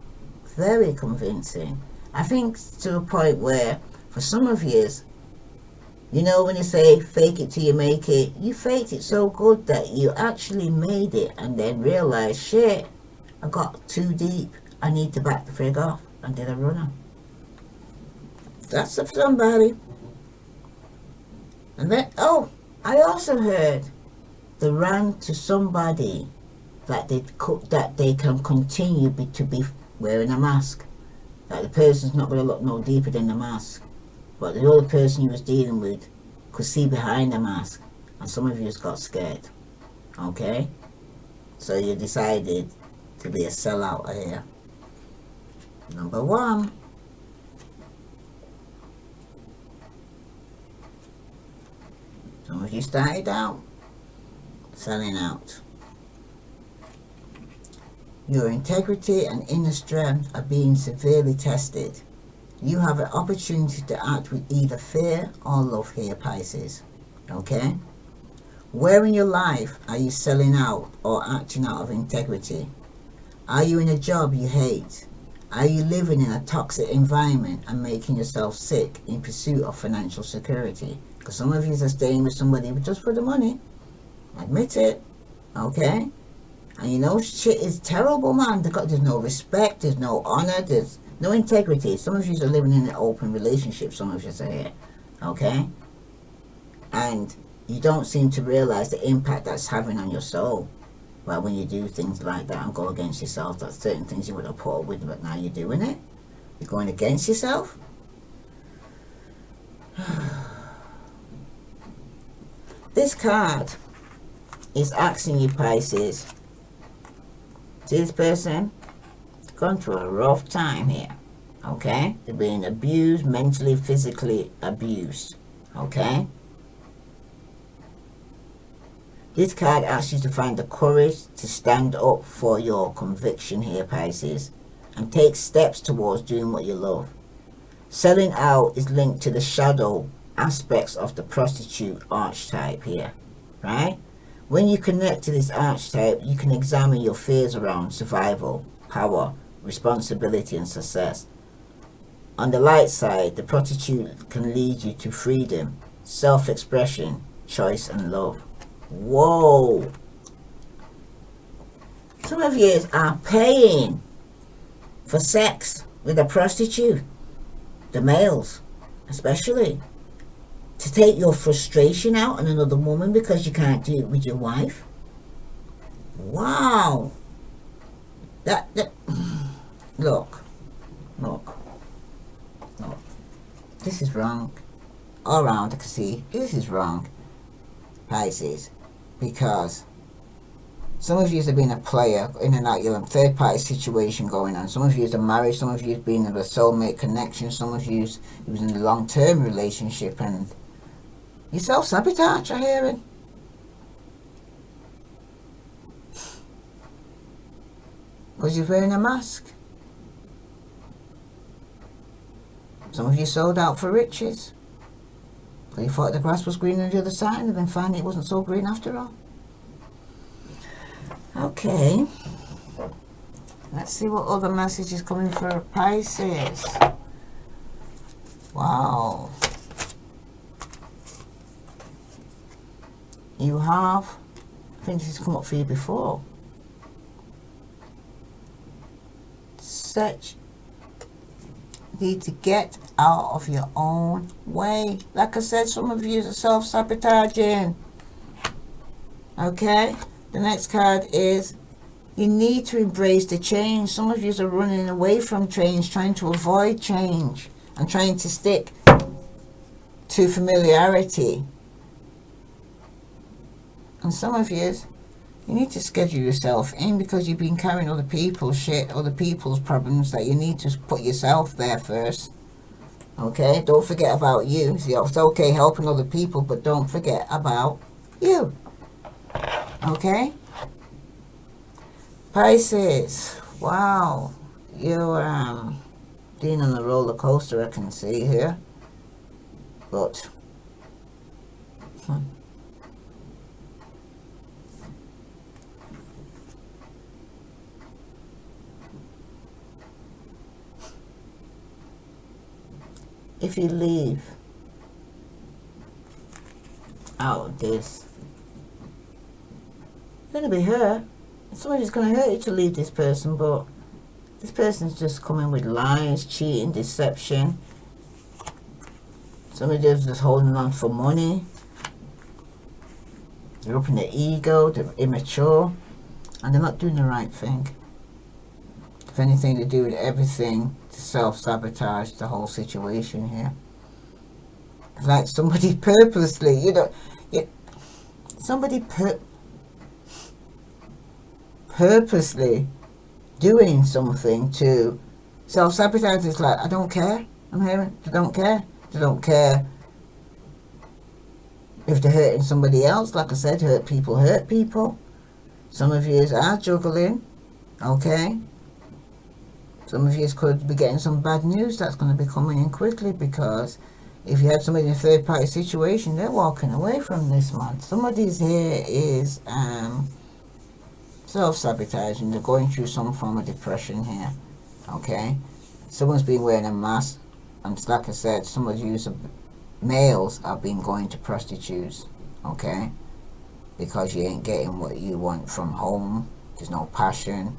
Very convincing. I think to a point where, for some of you, you know when you say fake it till you make it, you faked it so good that you actually made it and then realized, shit, I got too deep. I need to back the frig off and did a runner. That's for somebody. And then, I also heard they ran to somebody that they can continue to be wearing a mask. That the person's not going to look no deeper than the mask, but the other person you was dealing with could see behind the mask, and some of you just got scared. Okay, so you decided to be a sellout here. Number one. Some of you started out selling out. Your integrity and inner strength are being severely tested. You have an opportunity to act with either fear or love here, Pisces. Okay? Where in your life are you selling out or acting out of integrity? Are you in a job you hate? Are you living in a toxic environment and making yourself sick in pursuit of financial security? Because some of you are staying with somebody just for the money. Admit it. Okay? And you know shit is terrible, man. There's no respect, there's no honor, there's no integrity. Some of you are living in an open relationship, some of you are here. Okay? And you don't seem to realize the impact that's having on your soul. Well, when you do things like that and go against yourself, that's certain things you would have put up with, but now you're doing it. You're going against yourself. This card is asking you, Pisces. See this person? It's gone through a rough time here. Okay? They're being abused, mentally, physically abused. Okay? This card asks you to find the courage to stand up for your conviction here, Pisces, and take steps towards doing what you love. Selling out is linked to the shadow aspects of the prostitute archetype here, right? When you connect to this archetype, you can examine your fears around survival, power, responsibility, and success. On the light side, the prostitute can lead you to freedom, self-expression, choice, and love. Whoa! Some of you are paying for sex with a prostitute, the males especially, to take your frustration out on another woman because you can't do it with your wife. Wow! That look. This is wrong. All around I can see this is wrong, Pisces. Because some of you have been a player in and out, your third party situation going on. Some of you are married, some of you have been in a soulmate connection, some of you was in a long term relationship, and you self sabotage, I hear it. Because you're wearing a mask. Some of you sold out for riches. So you thought the grass was green on the other side, and then finally it wasn't so green after all. Okay. Let's see what other message is coming for Pisces. Wow. You have, I think this has come up for you before. Need to get out of your own way. Like I said, some of you are self-sabotaging. Okay? The next card is you need to embrace the change. Some of you are running away from change, trying to avoid change, and trying to stick to familiarity. And some of you need to schedule yourself in because you've been carrying other people's shit, other people's problems, that you need to put yourself there first. Okay? Don't forget about you. See, it's okay helping other people, but don't forget about you. Okay? Pisces. Wow. You're being on a roller coaster, I can see here. But if you leave out of this, you're going to be hurt. Somebody's going to hurt you to leave this person, but this person's just coming with lies, cheating, deception. Somebody's just holding on for money. They're up in their ego, they're immature. And they're not doing the right thing. If anything, they do everything to self-sabotage the whole situation here. It's like somebody purposely, somebody purposely doing something to self-sabotage. Is like, I don't care. I'm hearing, they don't care. They don't care if they're hurting somebody else. Like I said, hurt people. Some of you are juggling, okay? Some of you could be getting some bad news that's going to be coming in quickly, because if you had somebody in a third-party situation, they're walking away from this, man. Somebody's here is self-sabotaging. They're going through some form of depression here, okay? Someone's been wearing a mask, and like I said, some of you males have been going to prostitutes, okay? Because you ain't getting what you want from home. There's no passion,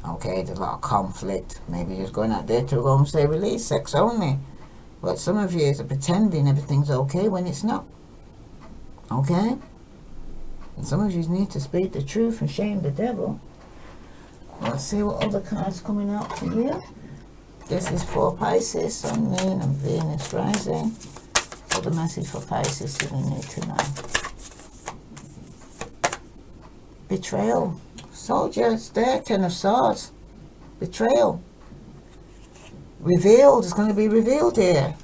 okay? There's a lot of conflict. Maybe you're just going out there to go and say release, sex only. But some of you are pretending everything's okay when it's not, okay? And some of you need to speak the truth and shame the devil. Let's see what other cards coming out for you. This is for Pisces, Sun, Moon, and Venus rising. What the message for Pisces do we need to know? Betrayal. Soldiers there, Ten of Swords. Betrayal. Revealed. It's going to be revealed here.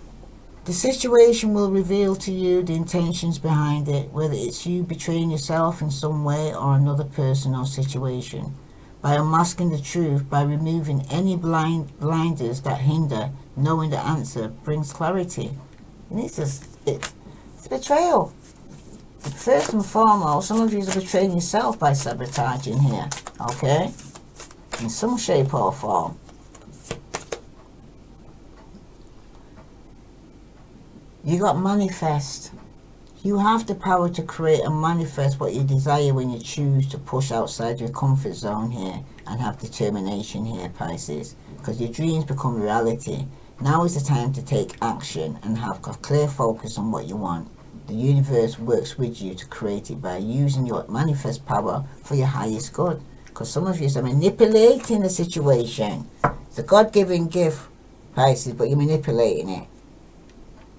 The situation will reveal to you the intentions behind it, whether it's you betraying yourself in some way or another person or situation. By unmasking the truth, by removing any blinders that hinder knowing the answer, brings clarity. It's betrayal. First and foremost, some of you are betraying yourself by sabotaging here, okay? In some shape or form. You got manifest. You have the power to create and manifest what you desire when you choose to push outside your comfort zone here and have determination here, Pisces. Because your dreams become reality. Now is the time to take action and have a clear focus on what you want. The universe works with you to create it by using your manifest power for your highest good. Because some of you are manipulating the situation. It's a God-given gift, Pisces, but you're manipulating it.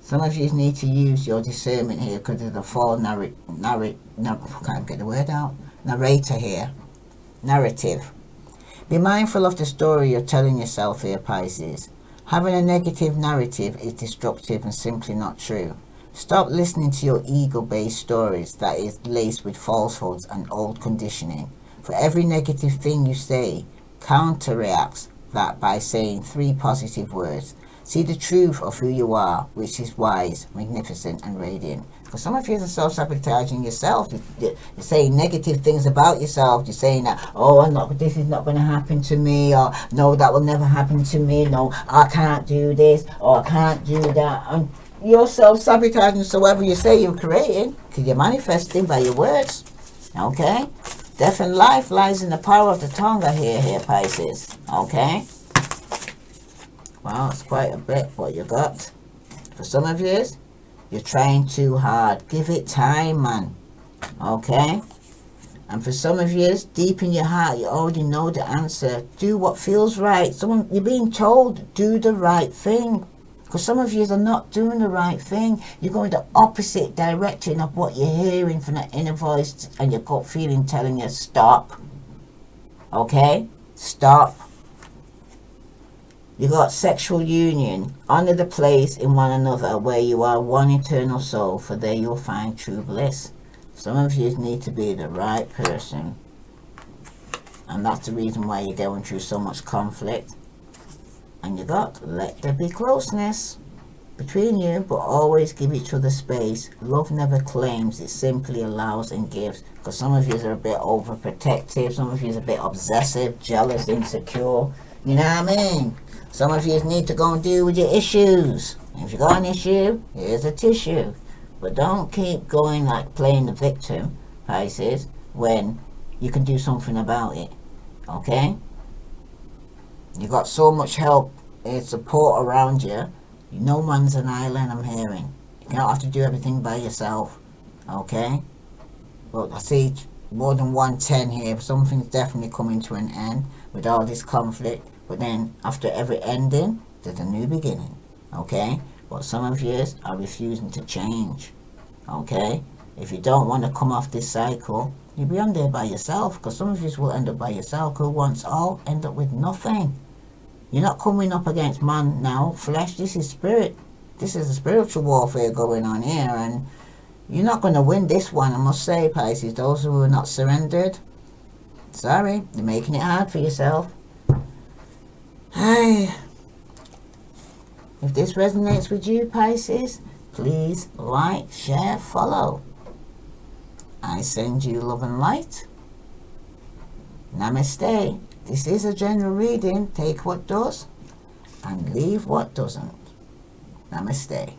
Some of you need to use your discernment here because of the narrator here. Narrative. Be mindful of the story you're telling yourself here, Pisces. Having a negative narrative is destructive and simply not true. Stop listening to your ego-based stories that is laced with falsehoods and old conditioning. For every negative thing you say, counteracts that by saying 3 positive words. See the truth of who you are, which is wise, magnificent, and radiant. Because some of you are self-sabotaging yourself. You're saying negative things about yourself. You're saying that, oh, this is not going to happen to me, or no, that will never happen to me. No, I can't do this, or I can't do that. And you're self-sabotaging. So whatever you say, you're creating, because you're manifesting by your words. Okay? Death and life lies in the power of the tongue, I hear here, Pisces. Okay? Wow, it's quite a bit what you got. For some of you, you're trying too hard. Give it time, man. Okay? And for some of you, deep in your heart, you already know the answer. Do what feels right. You're being told, do the right thing. Because some of you are not doing the right thing. You're going the opposite direction of what you're hearing from that inner voice and your gut feeling telling you, stop. Okay? Stop. You got sexual union. Honor the place in one another where you are one eternal soul, for there you'll find true bliss. Some of you need to be the right person. And that's the reason why you're going through so much conflict. And you got, let there be closeness between you, but always give each other space. Love never claims, it simply allows and gives. Because some of you are a bit overprotective, some of you are a bit obsessive, jealous, insecure. You know what I mean? Some of you need to go and deal with your issues. If you got an issue, here's a tissue. But don't keep going like playing the victim, Pisces, when you can do something about it. Okay? You got so much help and support around you. No man's an island, I'm hearing. You don't have to do everything by yourself. Okay? But I see more than 110 here. Something's definitely coming to an end with all this conflict. But then after every ending, there's a new beginning. Okay? But some of you are refusing to change. Okay? If you don't want to come off this cycle, you'll be on there by yourself. Because some of you will end up by yourself. Who wants all end up with nothing. You're not coming up against man now, flesh. This is spirit. This is a spiritual warfare going on here. And you're not going to win this one, I must say, Pisces. Those who are not surrendered, sorry, you're making it hard for yourself. Hey. If this resonates with you, Pisces, please like, share, follow. I send you love and light. Namaste. This is a general reading. Take what does and leave what doesn't. Namaste.